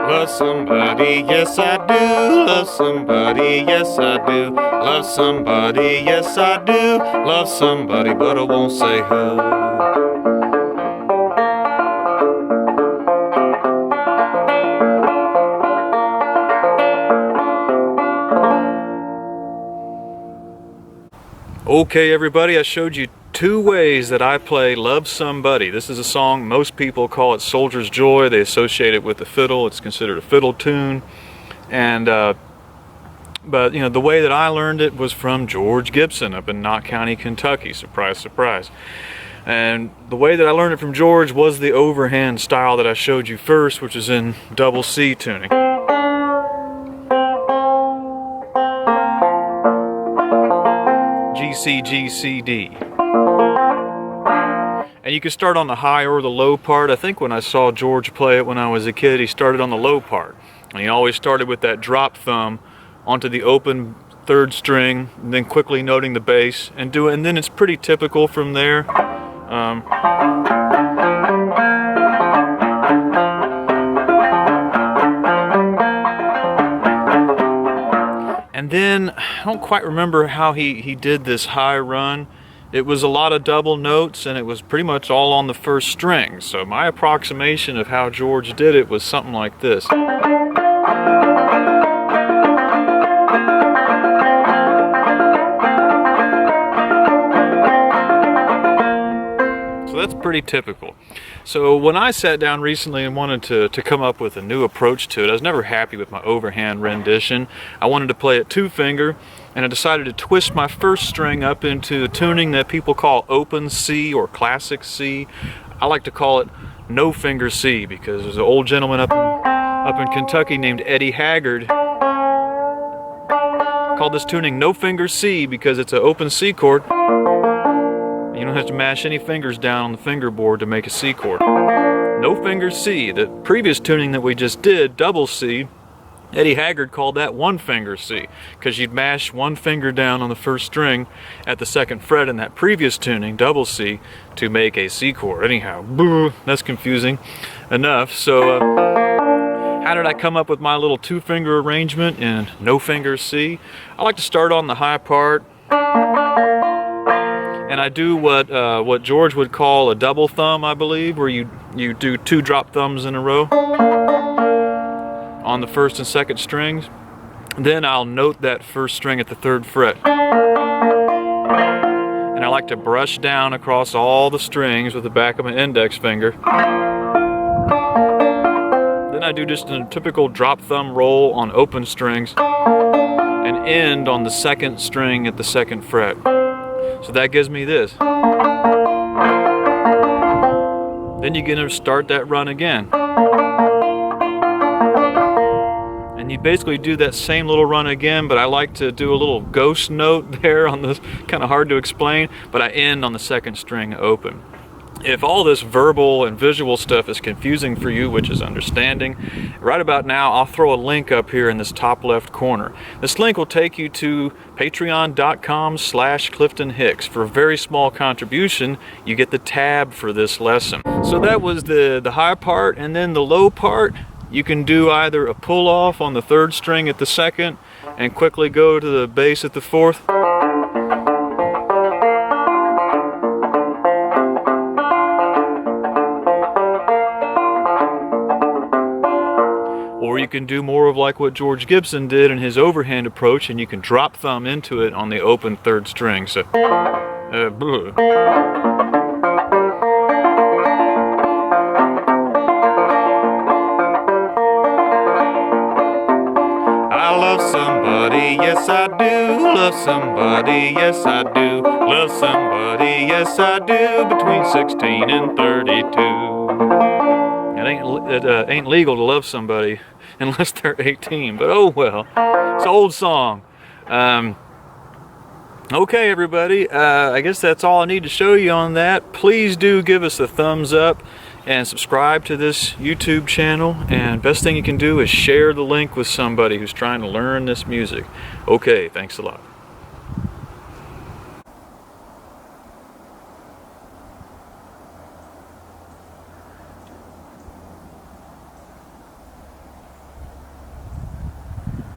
Love somebody, yes I do. Love somebody, yes I do. Love somebody, yes I do. Love somebody, but I won't say who. Okay, everybody, I showed you two ways that I play Love Somebody. This is a song, most people call it Soldier's Joy. They associate it with the fiddle. It's considered a fiddle tune. And but you know, the way that I learned it was from George Gibson up in Knott County, Kentucky. Surprise, surprise. And the way that I learned it from George was the overhand style that I showed you first, which is in double C tuning. gCGCE. And you can start on the high or the low part. I think when I saw George play it when I was a kid, he started on the low part. And he always started with that drop thumb onto the open third string, and then quickly noting the bass and do it. And then it's pretty typical from there. And then, I don't quite remember how he did this high run. It was a lot of double notes, and it was pretty much all on the first string. So my approximation of how George did it was something like this. So that's pretty typical. So when I sat down recently and wanted to come up with a new approach to it, I was never happy with my overhand rendition. I wanted to play it two finger, and I decided to twist my first string up into a tuning that people call open C or classic C. I like to call it no finger C because there's an old gentleman up in Kentucky named Eddie Haggard called this tuning no finger C because it's an open C chord. You don't have to mash any fingers down on the fingerboard to make a C chord. No finger C. The previous tuning that we just did, double C, Eddie Haggard called that one finger C because you'd mash one finger down on the first string at the second fret in that previous tuning, double C, to make a C chord. Anyhow, that's confusing enough. So how did I come up with my little two finger arrangement in no finger C? I like to start on the high part, and I do what George would call a double thumb, I believe, where you do two drop thumbs in a row on the first and second strings. Then I'll note that first string at the third fret. And I like to brush down across all the strings with the back of my index finger. Then I do just a typical drop thumb roll on open strings and end on the second string at the second fret. So that gives me this. Then you're going to start that run again. And you basically do that same little run again, but I like to do a little ghost note there on this, kind of hard to explain, but I end on the second string open. If all this verbal and visual stuff is confusing for you, which is understanding, right about now I'll throw a link up here in this top left corner. This link will take you to patreon.com/Clifton Hicks. For a very small contribution, you get the tab for this lesson. So that was the high part, and then the low part. you can do either a pull off on the 3rd string at the 2nd and quickly go to the bass at the 4th. Or you can do more of like what George Gibson did in his overhand approach, and you can drop thumb into it on the open 3rd string. So, I love somebody, yes I do. Love somebody, yes I do. Love somebody, yes I do. Between 16 and 32. It ain't legal to love somebody unless they're 18, but oh well. It's an old song. Okay, everybody, I guess that's all I need to show you on that. Please do give us a thumbs up and subscribe to this YouTube channel. And best thing you can do is share the link with somebody who's trying to learn this music. Okay, thanks a lot.